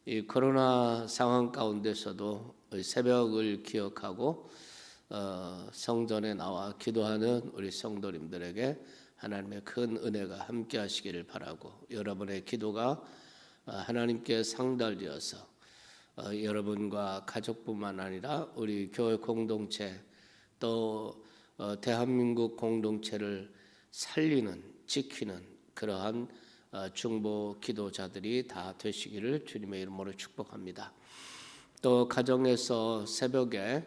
이 코로나 상황 가운데서도 새벽을 기억하고 성전에 나와 기도하는 우리 성도님들에게 하나님의 큰 은혜가 함께 하시기를 바라고, 여러분의 기도가 하나님께 상달되어서 여러분과 가족뿐만 아니라 우리 교회 공동체 또 대한민국 공동체를 살리는, 지키는 그러한 중보 기도자들이 다 되시기를 주님의 이름으로 축복합니다. 또 가정에서 새벽에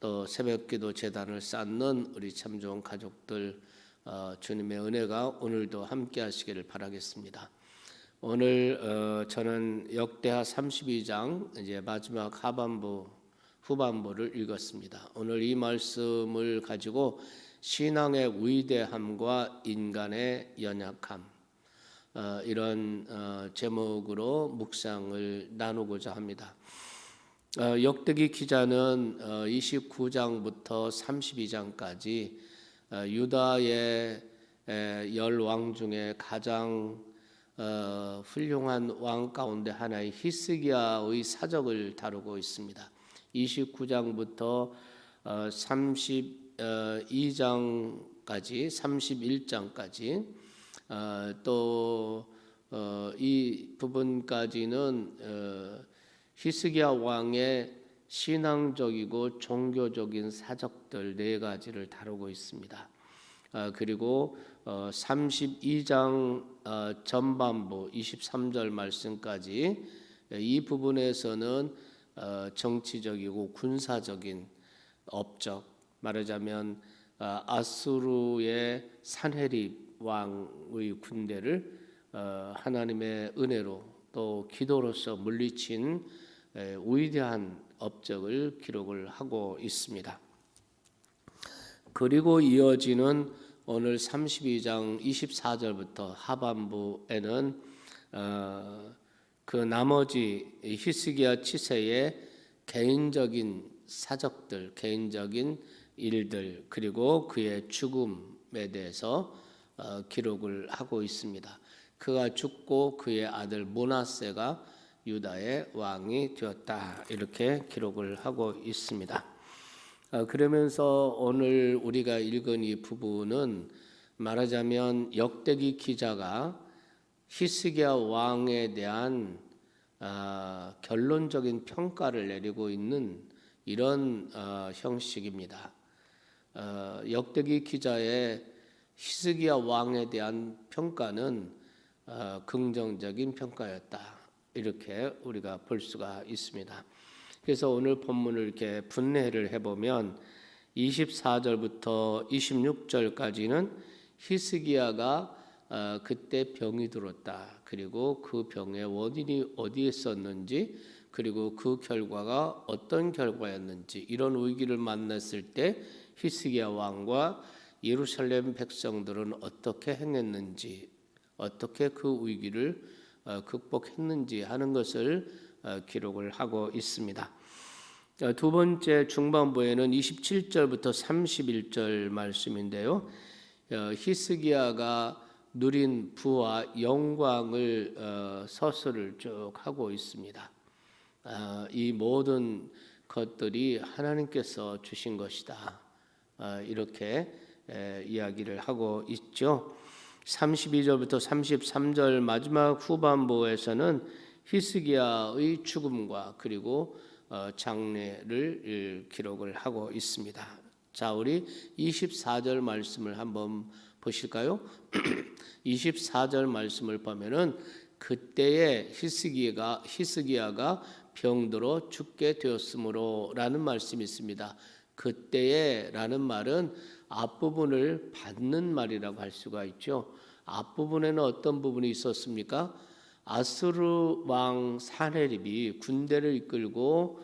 또 새벽기도 제단을 쌓는 우리 참 좋은 가족들, 주님의 은혜가 오늘도 함께 하시기를 바라겠습니다. 오늘 저는 역대하 32장 이제 마지막 후반부를 읽었습니다. 오늘 이 말씀을 가지고 신앙의 위대함과 인간의 연약함, 이런 제목으로 묵상을 나누고자 합니다. 역대기 기자는 29장부터 32장까지 유다의 10왕 중에 가장 훌륭한 왕 가운데 하나의 히스기야의 사적을 다루고 있습니다. 29장부터 31장까지 또 이 부분까지는 히스기야 왕의 신앙적이고 종교적인 사적들 4가지를 다루고 있습니다. 그리고 32장 전반부 23절 말씀까지 이 부분에서는 정치적이고 군사적인 업적, 말하자면 아수르의 산헤립 왕의 군대를 하나님의 은혜로 또 기도로서 물리친 위대한 업적을 기록을 하고 있습니다. 그리고 이어지는 오늘 32장 24절부터 하반부에는 그 나머지 히스기야 치세의 개인적인 사적들, 개인적인 일들, 그리고 그의 죽음에 대해서 기록을 하고 있습니다. 그가 죽고 그의 아들 므낫세가 유다의 왕이 되었다, 이렇게 기록을 하고 있습니다. 그러면서 오늘 우리가 읽은 이 부분은 말하자면 역대기 기자가 히스기야 왕에 대한 결론적인 평가를 내리고 있는 이런 형식입니다. 역대기 기자의 히스기야 왕에 대한 평가는 긍정적인 평가였다, 이렇게 우리가 볼 수가 있습니다. 그래서 오늘 본문을 이렇게 분해를 해보면 24절부터 26절까지는 히스기야가 그때 병이 들었다, 그리고 그 병의 원인이 어디에 있었는지, 그리고 그 결과가 어떤 결과였는지, 이런 위기를 만났을 때 히스기야 왕과 예루살렘 백성들은 어떻게 행했는지, 어떻게 그 위기를 극복했는지 하는 것을 기록을 하고 있습니다. 두 번째 중반부에는 27절부터 31절 말씀인데요, 히스기야가 누린 부와 영광을 서술을 쭉 하고 있습니다. 이 모든 것들이 하나님께서 주신 것이다, 이렇게 이야기를 하고 있죠. 32절부터 33절 마지막 후반부에서는 히스기야의 죽음과 그리고 장례를 기록을 하고 있습니다. 자, 우리 24절 말씀을 한번 보실까요? 24절 말씀을 보면은 그때에 히스기야가 병들어 죽게 되었으므로 라는 말씀이 있습니다. 그때에 라는 말은 앞부분을 받는 말이라고 할 수가 있죠. 앞부분에는 어떤 부분이 있었습니까? 아수르 왕 산헤립이 군대를 이끌고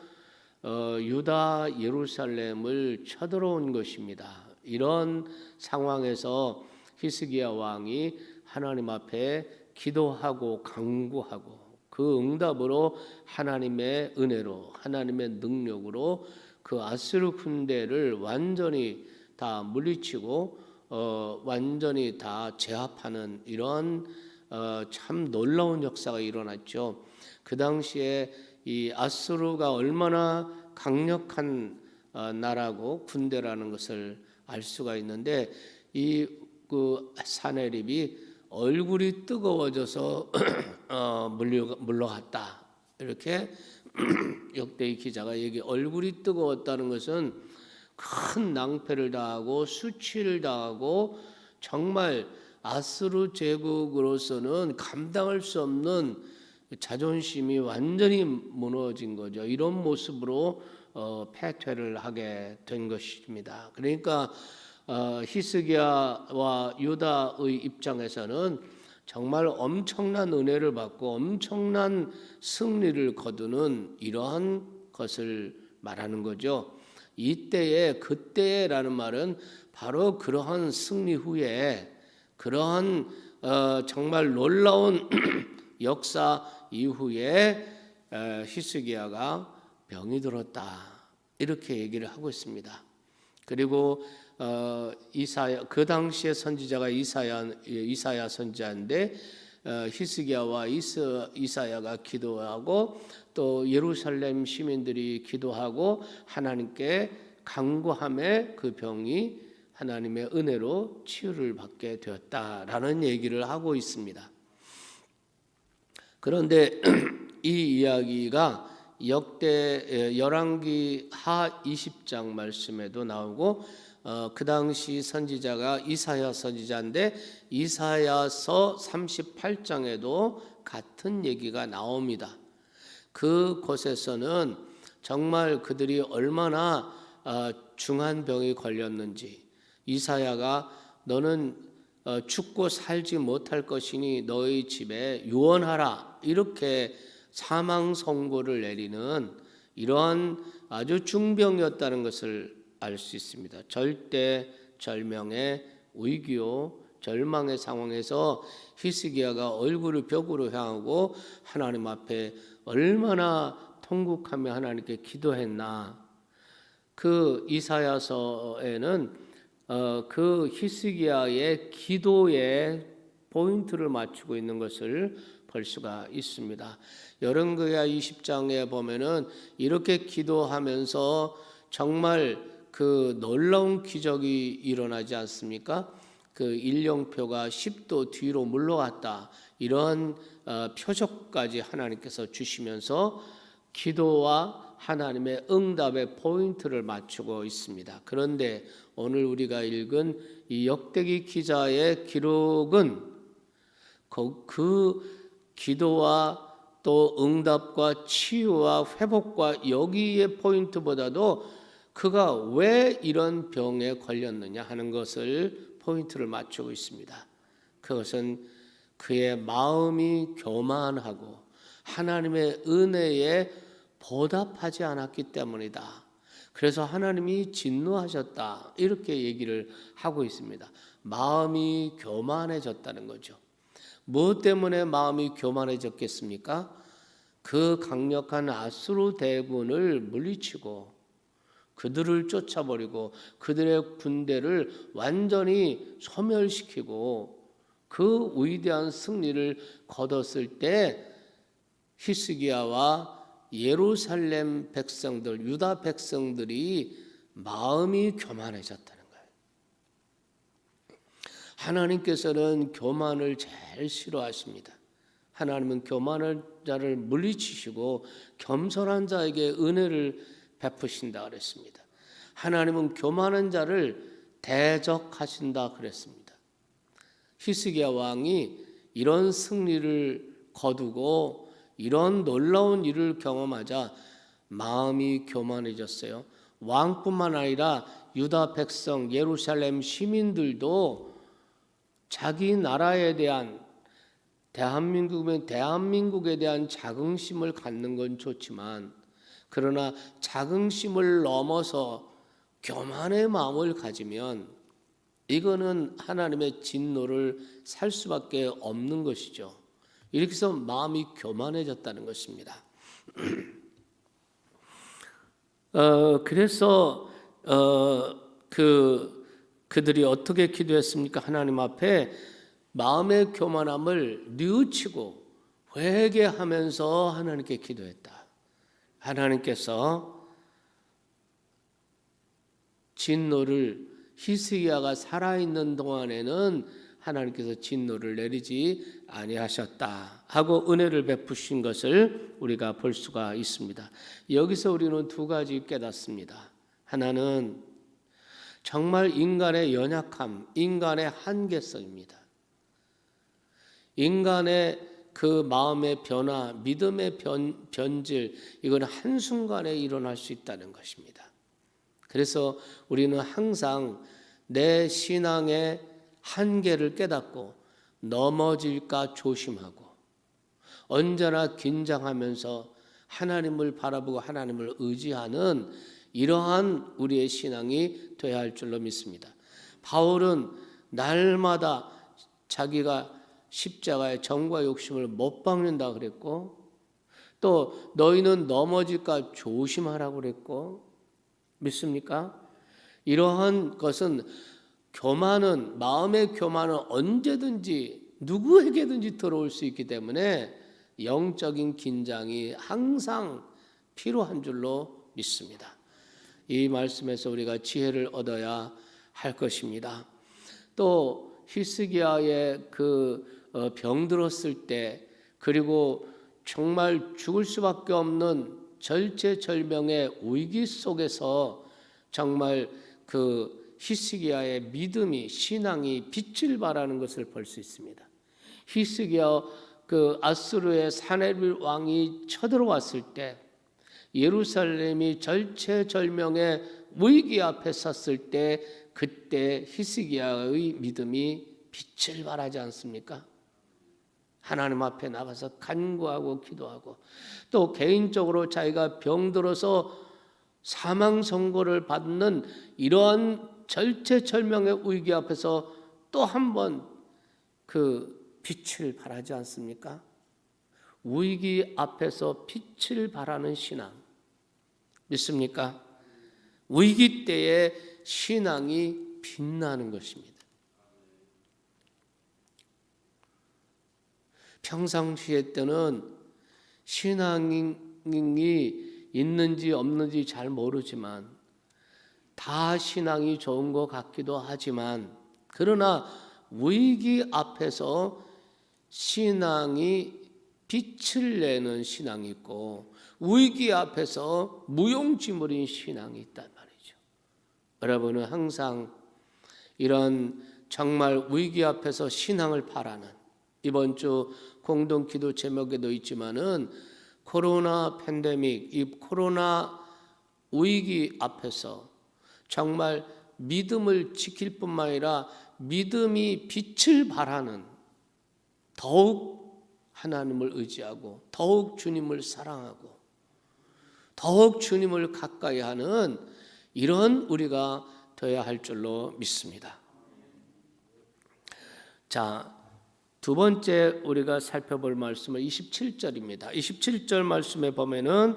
유다 예루살렘을 쳐들어온 것입니다. 이런 상황에서 히스기야 왕이 하나님 앞에 기도하고 간구하고 그 응답으로 하나님의 은혜로, 하나님의 능력으로 그 아수르 군대를 완전히 다 물리치고 완전히 다 제압하는 이런 참 놀라운 역사가 일어났죠. 그 당시에 이 아수르가 얼마나 강력한 나라고 군대라는 것을 알 수가 있는데 이 그 사내립이 얼굴이 뜨거워져서 물러갔다. 이렇게 역대기 기자가 얘기. 얼굴이 뜨거웠다는 것은 큰 낭패를 당하고 수치를 당하고 정말 아수르 제국으로서는 감당할 수 없는 자존심이 완전히 무너진 거죠. 이런 모습으로 패퇴를 하게 된 것입니다. 그러니까 히스기야와 유다의 입장에서는 정말 엄청난 은혜를 받고 엄청난 승리를 거두는 이러한 것을 말하는 거죠. 이때에 그때라는 말은 바로 그러한 승리 후에 그러한 정말 놀라운 역사 이후에 히스기야가 병이 들었다 이렇게 얘기를 하고 있습니다. 그리고 이사야 그 당시에 선지자가 이사야 선지자인데 히스기야와 이사야가 기도하고 또 예루살렘 시민들이 기도하고 하나님께 간구함에 그 병이 하나님의 은혜로 치유를 받게 되었다라는 얘기를 하고 있습니다. 그런데 이 이야기가 열왕기 하 20장 말씀에도 나오고 그 당시 선지자가 이사야 선지자인데 이사야서 38장에도 같은 얘기가 나옵니다. 그곳에서는 정말 그들이 얼마나 중한 병이 걸렸는지 이사야가 너는 죽고 살지 못할 것이니 너희 집에 유언하라 이렇게 사망 선고를 내리는 이러한 아주 중병이었다는 것을 알 수 있습니다. 절대 절명의 위기요 절망의 상황에서 히스기야가 얼굴을 벽으로 향하고 하나님 앞에 얼마나 통곡하며 하나님께 기도했나. 그 이사야서에는 그 히스기야의 기도에 포인트를 맞추고 있는 것을 볼 수가 있습니다. 열왕기하 20장에 보면은 이렇게 기도하면서 정말 그 놀라운 기적이 일어나지 않습니까? 그 일령표가 10도 뒤로 물러갔다. 이런 표적까지 하나님께서 주시면서 기도와 하나님의 응답의 포인트를 맞추고 있습니다. 그런데 오늘 우리가 읽은 이 역대기 기자의 기록은 그 기도와 또 응답과 치유와 회복과 여기의 포인트보다도 그가 왜 이런 병에 걸렸느냐 하는 것을 포인트를 맞추고 있습니다. 그것은 그의 마음이 교만하고 하나님의 은혜에 보답하지 않았기 때문이다. 그래서 하나님이 진노하셨다. 이렇게 얘기를 하고 있습니다. 마음이 교만해졌다는 거죠. 무엇 때문에 마음이 교만해졌겠습니까? 그 강력한 아수르 대군을 물리치고 그들을 쫓아버리고 그들의 군대를 완전히 소멸시키고 그 위대한 승리를 거뒀을 때 히스기야와 예루살렘 백성들, 유다 백성들이 마음이 교만해졌다는 거예요. 하나님께서는 교만을 제일 싫어하십니다. 하나님은 교만한 자를 물리치시고 겸손한 자에게 은혜를 베푸신다 그랬습니다. 하나님은 교만한 자를 대적하신다 그랬습니다. 히스기야 왕이 이런 승리를 거두고 이런 놀라운 일을 경험하자 마음이 교만해졌어요. 왕뿐만 아니라 유다 백성, 예루살렘 시민들도 자기 나라에 대한 대한민국에 대한 자긍심을 갖는 건 좋지만 그러나 자긍심을 넘어서 교만의 마음을 가지면 이거는 하나님의 진노를 살 수밖에 없는 것이죠. 이렇게 해서 마음이 교만해졌다는 것입니다. 그래서 그들이 어떻게 기도했습니까? 하나님 앞에 마음의 교만함을 뉘우치고 회개하면서 하나님께 기도했다. 하나님께서 진노를 히스기야가 살아있는 동안에는 하나님께서 진노를 내리지 아니하셨다 하고 은혜를 베푸신 것을 우리가 볼 수가 있습니다. 여기서 우리는 두 가지 깨닫습니다. 하나는 정말 인간의 연약함, 인간의 한계성입니다. 인간의 그 마음의 변화, 믿음의 변질, 이건 한순간에 일어날 수 있다는 것입니다. 그래서 우리는 항상 내 신앙의 한계를 깨닫고 넘어질까 조심하고 언제나 긴장하면서 하나님을 바라보고 하나님을 의지하는 이러한 우리의 신앙이 되어야 할 줄로 믿습니다. 바울은 날마다 자기가 십자가의 정과 욕심을 못 박는다 그랬고, 또 너희는 넘어질까 조심하라고 그랬고, 믿습니까? 이러한 것은 교만은, 마음의 교만은 언제든지 누구에게든지 들어올 수 있기 때문에 영적인 긴장이 항상 필요한 줄로 믿습니다. 이 말씀에서 우리가 지혜를 얻어야 할 것입니다. 또 히스기야의 병들었을 때, 그리고 정말 죽을 수밖에 없는 절체절명의 위기 속에서 정말 히스기야의 믿음이, 신앙이 빛을 발하는 것을 볼 수 있습니다. 히스기야 아수르의 사네립 왕이 쳐들어왔을 때, 예루살렘이 절체절명의 위기 앞에 섰을 때, 그때 히스기야의 믿음이 빛을 발하지 않습니까? 하나님 앞에 나가서 간구하고 기도하고, 또 개인적으로 자기가 병들어서 사망 선고를 받는 이러한 절체절명의 위기 앞에서 또 한 번 빛을 발하지 않습니까? 위기 앞에서 빛을 발하는 신앙, 믿습니까? 위기 때에 신앙이 빛나는 것입니다. 평상시에 때는 신앙이 있는지 없는지 잘 모르지만, 다 신앙이 좋은 것 같기도 하지만, 그러나 위기 앞에서 신앙이 빛을 내는 신앙이 있고, 위기 앞에서 무용지물인 신앙이 있단 말이죠. 여러분은 항상 이런 정말 위기 앞에서 신앙을 바라는, 이번 주 공동기도 제목에도 있지만은 코로나 팬데믹, 이 코로나 위기 앞에서 정말 믿음을 지킬 뿐만 아니라 믿음이 빛을 발하는, 더욱 하나님을 의지하고 더욱 주님을 사랑하고 더욱 주님을 가까이 하는 이런 우리가 되어야 할 줄로 믿습니다. 자, 두 번째 우리가 살펴볼 말씀은 27절입니다. 27절 말씀에 보면은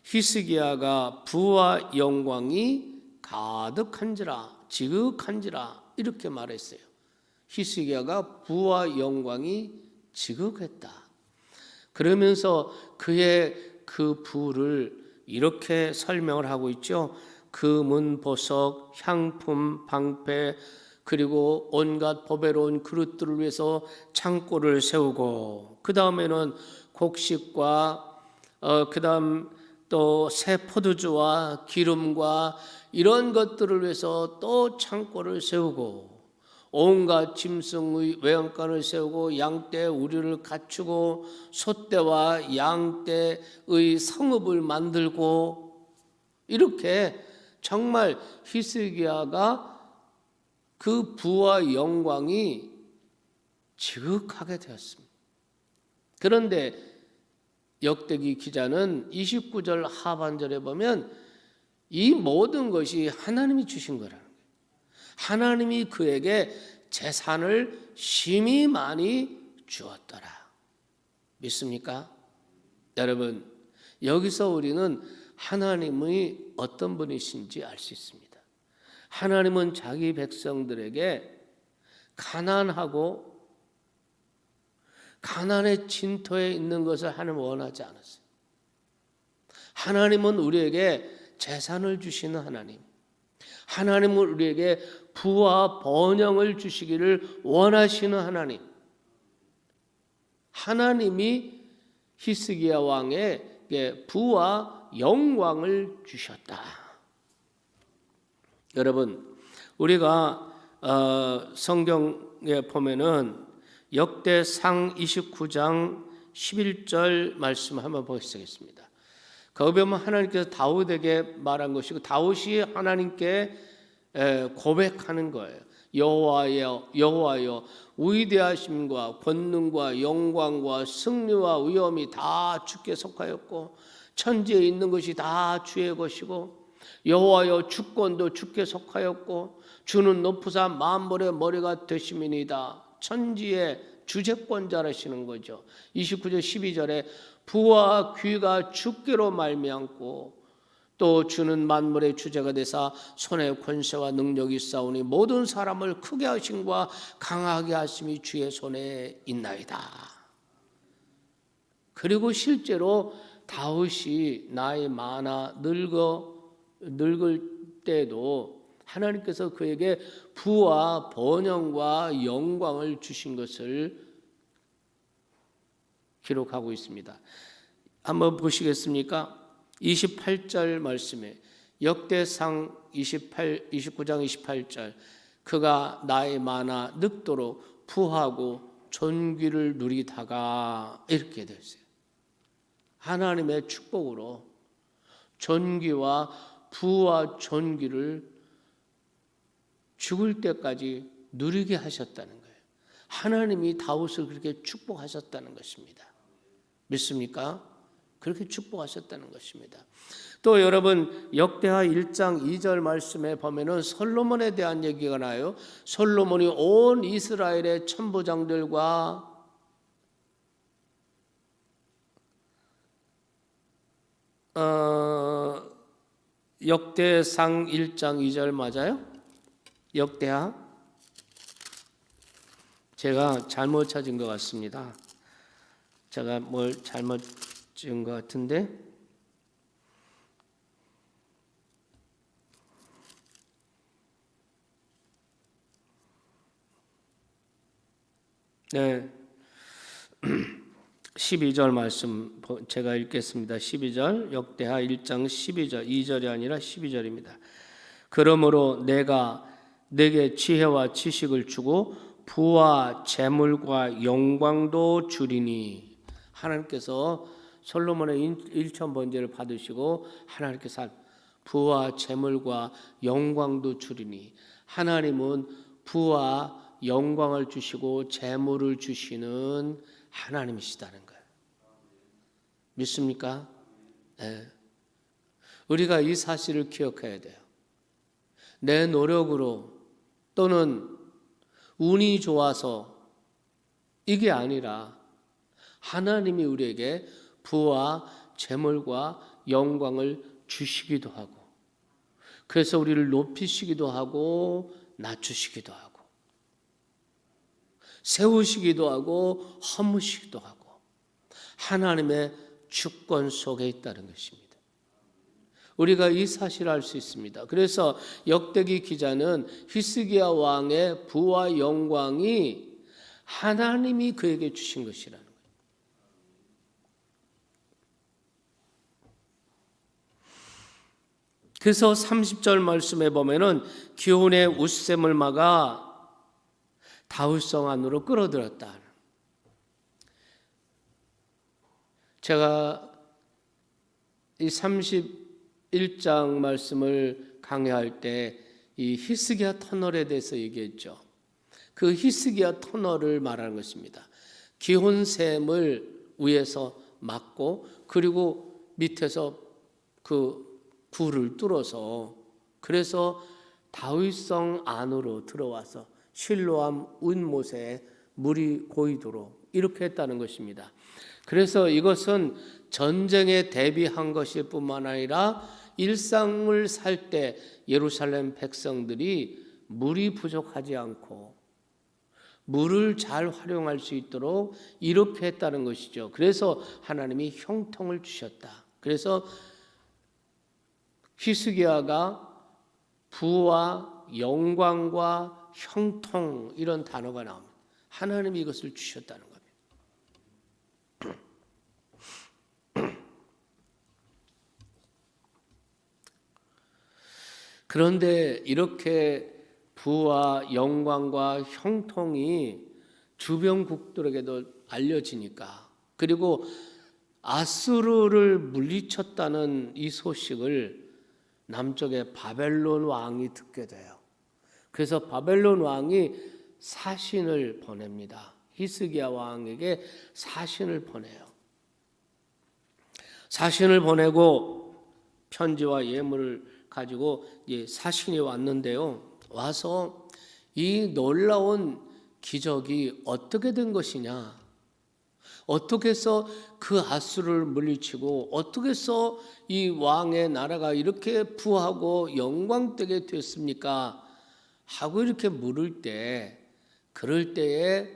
히스기야가 부와 영광이 가득한지라, 지극한지라 이렇게 말했어요. 히스기야가 부와 영광이 지극했다. 그러면서 그의 그 부를 이렇게 설명을 하고 있죠. 금은 보석, 향품, 방패, 그리고 온갖 보배로운 그릇들을 위해서 창고를 세우고, 그 다음에는 곡식과 그다음 또 새 포도주와 기름과 이런 것들을 위해서 또 창고를 세우고, 온갖 짐승의 외양간을 세우고, 양떼 우리를 갖추고, 소떼와 양떼의 성읍을 만들고, 이렇게 정말 히스기야가 그 부와 영광이 지극하게 되었습니다. 그런데 역대기 기자는 29절 하반절에 보면 이 모든 것이 하나님이 주신 거라는 거예요. 하나님이 그에게 재산을 심히 많이 주었더라. 믿습니까? 여러분, 여기서 우리는 하나님이 어떤 분이신지 알 수 있습니다. 하나님은 자기 백성들에게 가난하고 가난의 진토에 있는 것을 하나님 원하지 않았어요. 하나님은 우리에게 재산을 주시는 하나님, 하나님은 우리에게 부와 번영을 주시기를 원하시는 하나님, 하나님이 히스기야 왕에게 부와 영광을 주셨다. 여러분, 우리가 성경에 보면은 역대상 29장 11절 말씀 한번 보시겠습니다. 거기 보면 하나님께서 다윗에게 말한 것이고 다윗이 하나님께 고백하는 거예요. 여호와여, 위대하심과 권능과 영광과 승리와 위엄이 다 주께 속하였고 천지에 있는 것이 다 주의 것이고 여호와여, 주권도 주께 속하였고 주는 높으사 만물의 머리가 되심이니이다. 천지의 주재권자라시는 거죠. 29절 12절에 부와 귀가 주께로 말미암고 또 주는 만물의 주제가 되사 손에 권세와 능력이 있사오니 모든 사람을 크게 하심과 강하게 하심이 주의 손에 있나이다. 그리고 실제로 다윗이 나이 많아 늙을 때도 하나님께서 그에게 부와 번영과 영광을 주신 것을 기록하고 있습니다. 한번 보시겠습니까? 28절 말씀에 역대상 29장 28절 그가 나이 많아 늙도록 부하고 존귀를 누리다가 이렇게 됐어요. 하나님의 축복으로 존귀와 부와 존귀를 죽을 때까지 누리게 하셨다는 거예요. 하나님이 다윗을 그렇게 축복하셨다는 것입니다. 믿습니까? 그렇게 축복하셨다는 것입니다. 또 여러분 역대하 1장 2절 말씀에 보면은 솔로몬에 대한 얘기가 나요. 솔로몬이 온 이스라엘의 천부장들과 역대상 1장 2절 맞아요? 역대하? 제가 잘못 찾은 것 같습니다. 제가 뭘 잘못 찍은 것 같은데 네 12절 말씀 제가 읽겠습니다. 12절 역대하 1장 12절 2절이 아니라 12절입니다. 그러므로 내가 내게 지혜와 지식을 주고 부와 재물과 영광도 주리니 하나님께서 솔로몬의 일천 번제를 받으시고 하나님께서 부와 재물과 영광도 주리니 하나님은 부와 영광을 주시고 재물을 주시는 하나님이시다는 거예요. 믿습니까? 네. 우리가 이 사실을 기억해야 돼요. 내 노력으로 또는 운이 좋아서 이게 아니라 하나님이 우리에게 부와 재물과 영광을 주시기도 하고 그래서 우리를 높이시기도 하고 낮추시기도 하고 세우시기도 하고 허무시기도 하고 하나님의 주권 속에 있다는 것입니다. 우리가 이 사실을 알 수 있습니다. 그래서 역대기 기자는 히스기야 왕의 부와 영광이 하나님이 그에게 주신 것이라는 거예요. 그래서 30절 말씀에 보면은 기온의 웃샘을 막아 다윗성 안으로 끌어들였다. 제가 이 31장 말씀을 강의할 때 이 히스기야 터널에 대해서 얘기했죠. 그 히스기야 터널을 말하는 것입니다. 기온샘을 위에서 막고 그리고 밑에서 그 굴을 뚫어서 그래서 다윗성 안으로 들어와서 실로암 운못에 물이 고이도록 이렇게 했다는 것입니다. 그래서 이것은 전쟁에 대비한 것일 뿐만 아니라 일상을 살 때 예루살렘 백성들이 물이 부족하지 않고 물을 잘 활용할 수 있도록 이렇게 했다는 것이죠. 그래서 하나님이 형통을 주셨다. 그래서 히스기야가 부와 영광과 형통 이런 단어가 나옵니다. 하나님이 이것을 주셨다는 겁니다. 그런데 이렇게 부와 영광과 형통이 주변국들에게도 알려지니까, 그리고 아수르를 물리쳤다는 이 소식을 남쪽의 바벨론 왕이 듣게 돼요. 그래서 바벨론 왕이 사신을 보냅니다. 히스기야 왕에게 사신을 보내요. 사신을 보내고 편지와 예물을 가지고 사신이 왔는데요. 와서 이 놀라운 기적이 어떻게 된 것이냐, 어떻게 해서 그 아수르를 물리치고 어떻게 해서 이 왕의 나라가 이렇게 부하고 영광되게 됐습니까? 하고 이렇게 물을 때, 그럴 때에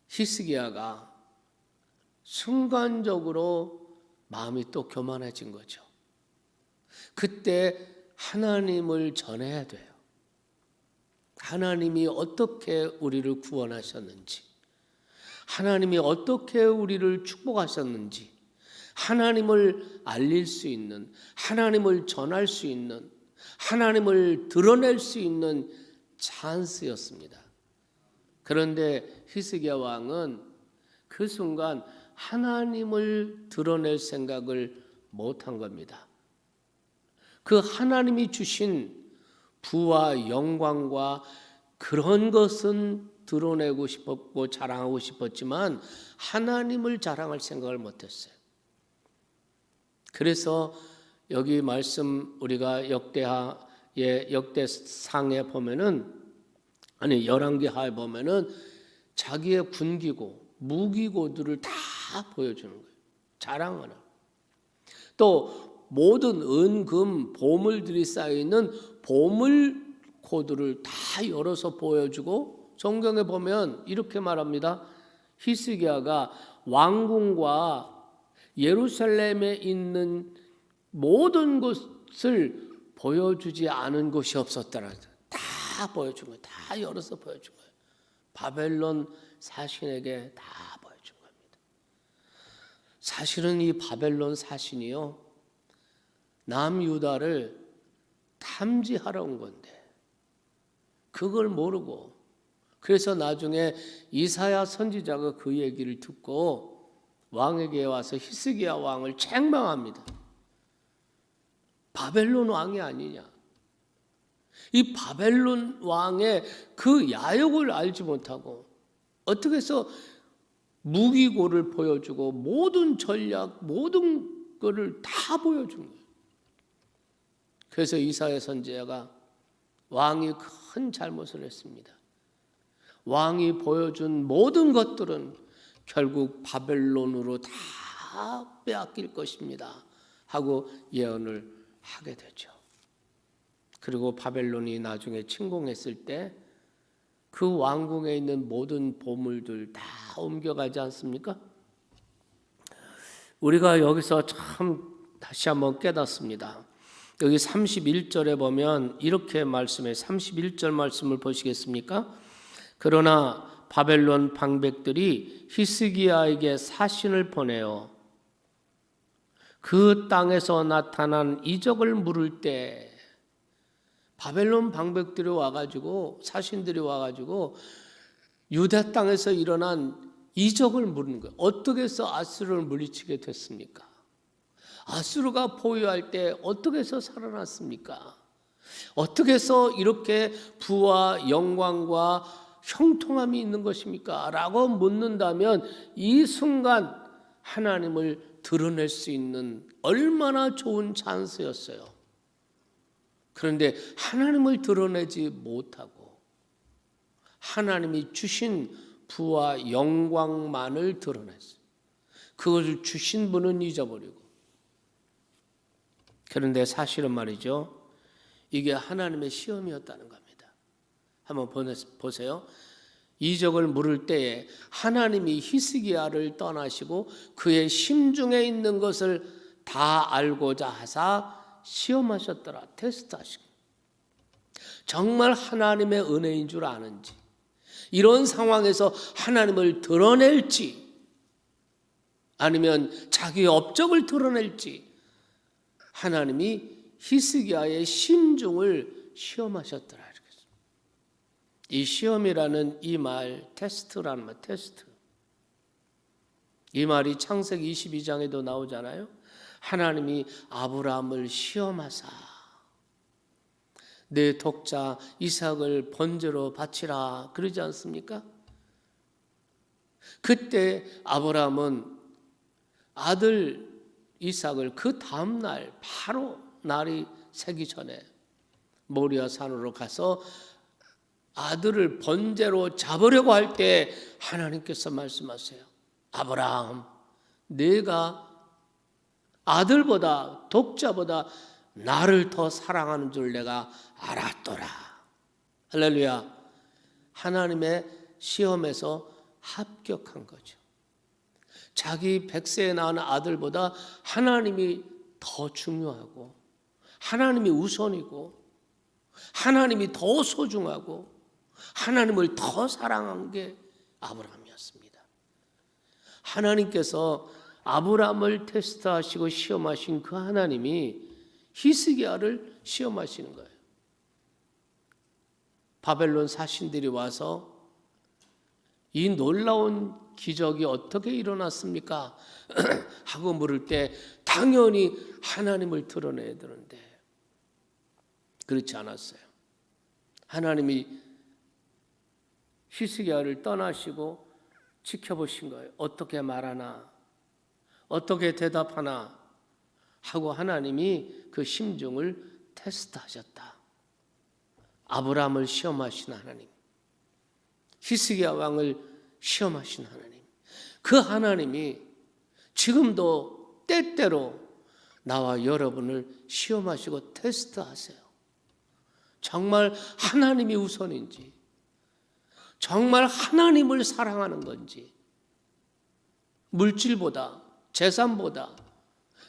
히스기야가 순간적으로 마음이 또 교만해진 거죠. 그때 하나님을 전해야 돼요. 하나님이 어떻게 우리를 구원하셨는지, 하나님이 어떻게 우리를 축복하셨는지, 하나님을 알릴 수 있는, 하나님을 전할 수 있는, 하나님을 드러낼 수 있는 찬스였습니다. 그런데 히스기야 왕은 그 순간 하나님을 드러낼 생각을 못한 겁니다. 그 하나님이 주신 부와 영광과 그런 것은 드러내고 싶었고 자랑하고 싶었지만 하나님을 자랑할 생각을 못했어요. 그래서 여기 말씀 우리가 역대상에 보면은, 아니 열왕기하에 보면은 자기의 군기고 무기고들을 다 보여주는 거예요. 자랑하는. 또 모든 은금 보물들이 쌓여있는 보물고들을 다 열어서 보여주고, 성경에 보면 이렇게 말합니다. 히스기야가 왕궁과 예루살렘에 있는 모든 것을 보여주지 않은 곳이 없었다는, 다 보여준 거예요. 다 열어서 보여준 거예요. 바벨론 사신에게 다 보여준 겁니다. 사실은 이 바벨론 사신이요, 남유다를 탐지하러 온 건데 그걸 모르고, 그래서 나중에 이사야 선지자가 그 얘기를 듣고 왕에게 와서 히스기야 왕을 책망합니다. 바벨론 왕이 아니냐. 이 바벨론 왕의 그 야욕을 알지 못하고 어떻게 해서 무기고를 보여주고 모든 전략, 모든 거를 다 보여준 거예요. 그래서 이사야 선지자가 왕이 큰 잘못을 했습니다. 왕이 보여준 모든 것들은 결국 바벨론으로 다 빼앗길 것입니다 하고 예언을 하게 되죠. 그리고 바벨론이 나중에 침공했을 때 그 왕궁에 있는 모든 보물들 다 옮겨가지 않습니까? 우리가 여기서 참 다시 한번 깨닫습니다. 여기 31절에 보면 이렇게 말씀해, 31절 말씀을 보시겠습니까? 그러나 바벨론 방백들이 히스기야에게 사신을 보내어 그 땅에서 나타난 이적을 물을 때, 바벨론 방백들이 와가지고, 사신들이 와가지고 유다 땅에서 일어난 이적을 물은 거예요. 어떻게 해서 아수르를 물리치게 됐습니까? 아수르가 포위할 때 어떻게 해서 살아났습니까? 어떻게 해서 이렇게 부와 영광과 형통함이 있는 것입니까? 라고 묻는다면 이 순간 하나님을 드러낼 수 있는 얼마나 좋은 찬스였어요. 그런데 하나님을 드러내지 못하고 하나님이 주신 부와 영광만을 드러냈어요. 그것을 주신 분은 잊어버리고. 그런데 사실은 말이죠, 이게 하나님의 시험이었다는 겁니다. 한번 보세요. 이적을 물을 때에 하나님이 히스기야를 떠나시고 그의 심중에 있는 것을 다 알고자 하사 시험하셨더라. 테스트하시고 정말 하나님의 은혜인 줄 아는지, 이런 상황에서 하나님을 드러낼지 아니면 자기의 업적을 드러낼지 하나님이 히스기야의 심중을 시험하셨더라. 이 시험이라는 이 말, 테스트라는 말, 테스트. 이 말이 창세기 22장에도 나오잖아요. 하나님이 아브라함을 시험하사 내 독자 이삭을 번제로 바치라 그러지 않습니까? 그때 아브라함은 아들 이삭을 그 다음 날 바로 날이 새기 전에 모리아 산으로 가서 아들을 번제로 잡으려고 할 때 하나님께서 말씀하세요. 아브라함, 내가 아들보다 독자보다 나를 더 사랑하는 줄 내가 알았더라. 할렐루야. 하나님의 시험에서 합격한 거죠. 자기 100세에 낳은 아들보다 하나님이 더 중요하고 하나님이 우선이고 하나님이 더 소중하고 하나님을 더 사랑한 게 아브라함이었습니다. 하나님께서 아브라함을 테스트하시고 시험하신 그 하나님이 히스기야를 시험하시는 거예요. 바벨론 사신들이 와서 이 놀라운 기적이 어떻게 일어났습니까? 하고 물을 때 당연히 하나님을 드러내야 되는데 그렇지 않았어요. 하나님이 히스기야를 떠나시고 지켜보신 거예요. 어떻게 말하나, 어떻게 대답하나 하고 하나님이 그 심중을 테스트하셨다. 아브라함을 시험하신 하나님, 히스기야 왕을 시험하신 하나님, 그 하나님이 지금도 때때로 나와 여러분을 시험하시고 테스트하세요. 정말 하나님이 우선인지, 정말 하나님을 사랑하는 건지, 물질보다, 재산보다,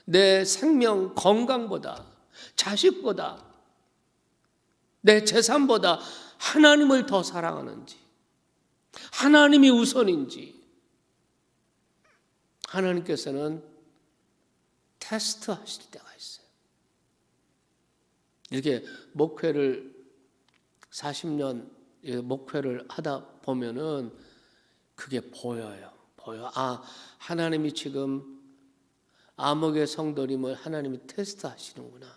내 생명, 건강보다, 자식보다, 내 재산보다 하나님을 더 사랑하는지, 하나님이 우선인지 하나님께서는 테스트하실 때가 있어요. 이렇게 목회를 40년 목회를 하다 보면은 그게 보여요. 하나님이 지금 암흑의 성도님을 하나님이 테스트하시는구나.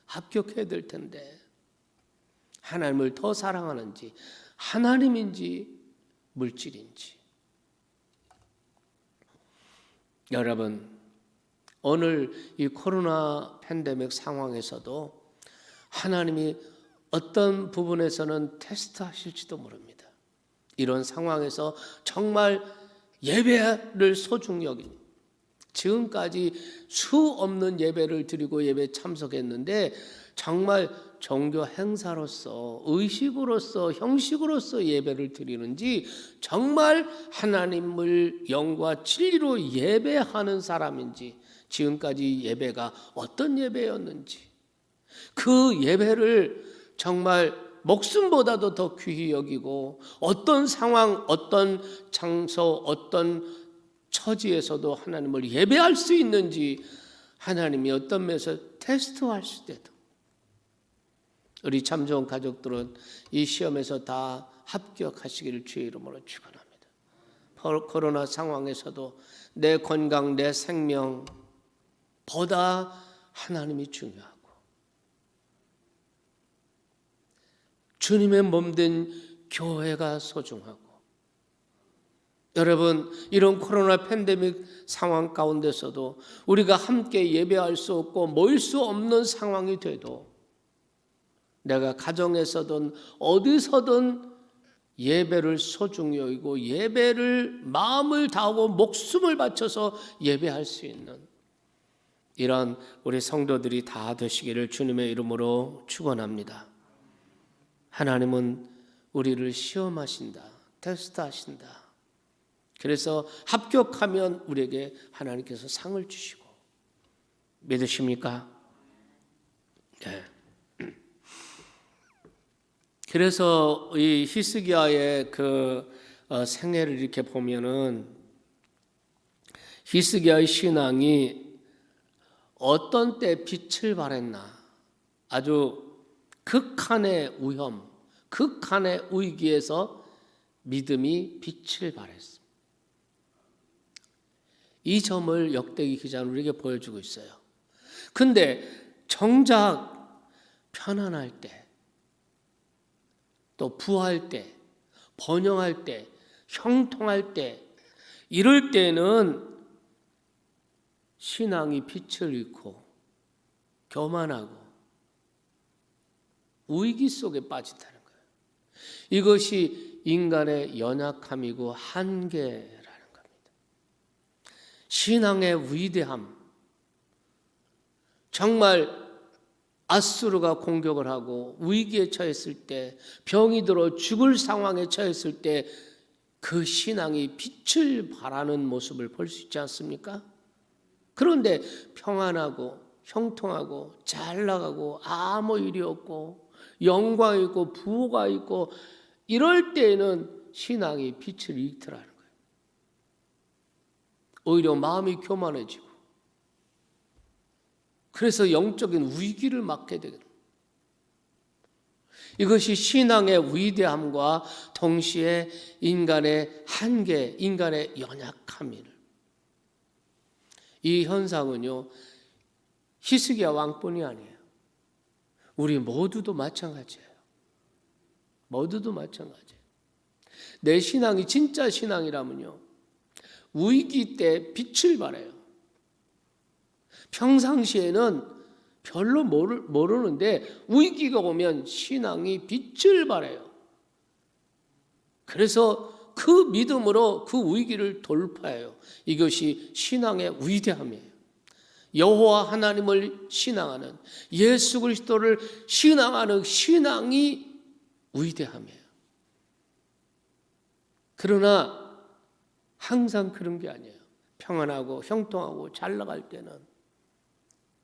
합격해야 될 텐데 하나님을 더 사랑하는지, 하나님인지 물질인지. 여러분, 오늘 이 코로나 팬데믹 상황에서도 하나님이 어떤 부분에서는 테스트하실지도 모릅니다. 이런 상황에서 정말 예배를 소중히 여긴, 지금까지 수 없는 예배를 드리고 예배 참석했는데 정말 종교 행사로서, 의식으로서, 형식으로서 예배를 드리는지, 정말 하나님을 영과 진리로 예배하는 사람인지, 지금까지 예배가 어떤 예배였는지, 그 예배를 정말 목숨보다도 더 귀히 여기고 어떤 상황, 어떤 장소, 어떤 처지에서도 하나님을 예배할 수 있는지 하나님이 어떤 면에서 테스트하실 때도 우리 참 좋은 가족들은 이 시험에서 다 합격하시기를 주의 이름으로 축원합니다. 코로나 상황에서도 내 건강, 내 생명보다 하나님이 중요하고 주님의 몸된 교회가 소중하고, 여러분, 이런 코로나 팬데믹 상황 가운데서도 우리가 함께 예배할 수 없고 모일 수 없는 상황이 돼도 내가 가정에서든 어디서든 예배를 소중히 여기고 예배를 마음을 다하고 목숨을 바쳐서 예배할 수 있는 이런 우리 성도들이 다 되시기를 주님의 이름으로 축원합니다. 하나님은 우리를 시험하신다. 테스트 하신다. 그래서 합격하면 우리에게 하나님께서 상을 주시고. 믿으십니까? 네. 그래서 이 히스기야의 그 생애를 이렇게 보면은 히스기야의 신앙이 어떤 때 빛을 발했나? 아주 극한의 위험, 극한의 위기에서 믿음이 빛을 발했습니다. 이 점을 역대기 기자는 우리에게 보여주고 있어요. 근데 정작 편안할 때, 또 부할 때, 번영할 때, 형통할 때, 이럴 때는 신앙이 빛을 잃고 교만하고 위기 속에 빠진다는 거예요. 이것이 인간의 연약함이고 한계라는 겁니다. 신앙의 위대함, 정말 아수르가 공격을 하고 위기에 처했을 때, 병이 들어 죽을 상황에 처했을 때 그 신앙이 빛을 발하는 모습을 볼 수 있지 않습니까? 그런데 평안하고 형통하고 잘 나가고 아무 일이 없고 영광이 있고 부가 있고 이럴 때에는 신앙이 빛을 잃더라는 거예요. 오히려 마음이 교만해지고, 그래서 영적인 위기를 맞게 되거든요. 이것이 신앙의 위대함과 동시에 인간의 한계, 인간의 연약함을, 이 현상은요 히스기야 왕뿐이 아니에요. 우리 모두도 마찬가지예요. 모두도 마찬가지예요. 내 신앙이 진짜 신앙이라면요 위기 때 빛을 발해요. 평상시에는 별로 모르는데 위기가 오면 신앙이 빛을 발해요. 그래서 그 믿음으로 그 위기를 돌파해요. 이것이 신앙의 위대함이에요. 여호와 하나님을 신앙하는, 예수 그리스도를 신앙하는 신앙이 위대함이에요. 그러나 항상 그런 게 아니에요. 평안하고 형통하고 잘 나갈 때는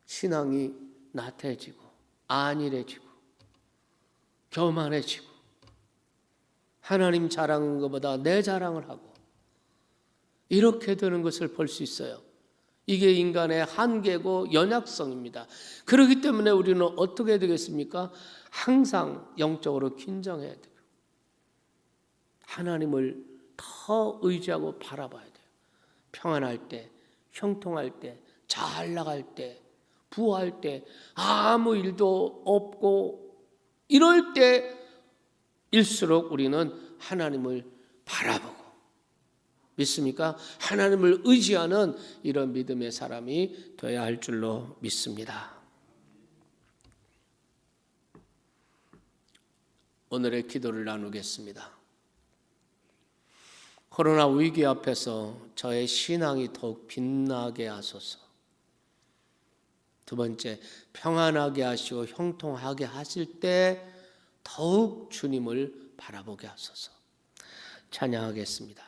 신앙이 나태해지고 안일해지고 교만해지고 하나님 자랑하는 것보다 내 자랑을 하고 이렇게 되는 것을 볼 수 있어요. 이게 인간의 한계고 연약성입니다. 그렇기 때문에 우리는 어떻게 해야 되겠습니까? 항상 영적으로 긴장해야 돼요. 하나님을 더 의지하고 바라봐야 돼요. 평안할 때, 형통할 때, 잘 나갈 때, 부할 때, 아무 일도 없고 이럴 때일수록 우리는 하나님을 바라보고, 믿습니까? 하나님을 의지하는 이런 믿음의 사람이 되어야 할 줄로 믿습니다. 오늘의 기도를 나누겠습니다. 코로나 위기 앞에서 저의 신앙이 더욱 빛나게 하소서. 두 번째, 평안하게 하시고 형통하게 하실 때 더욱 주님을 바라보게 하소서. 찬양하겠습니다.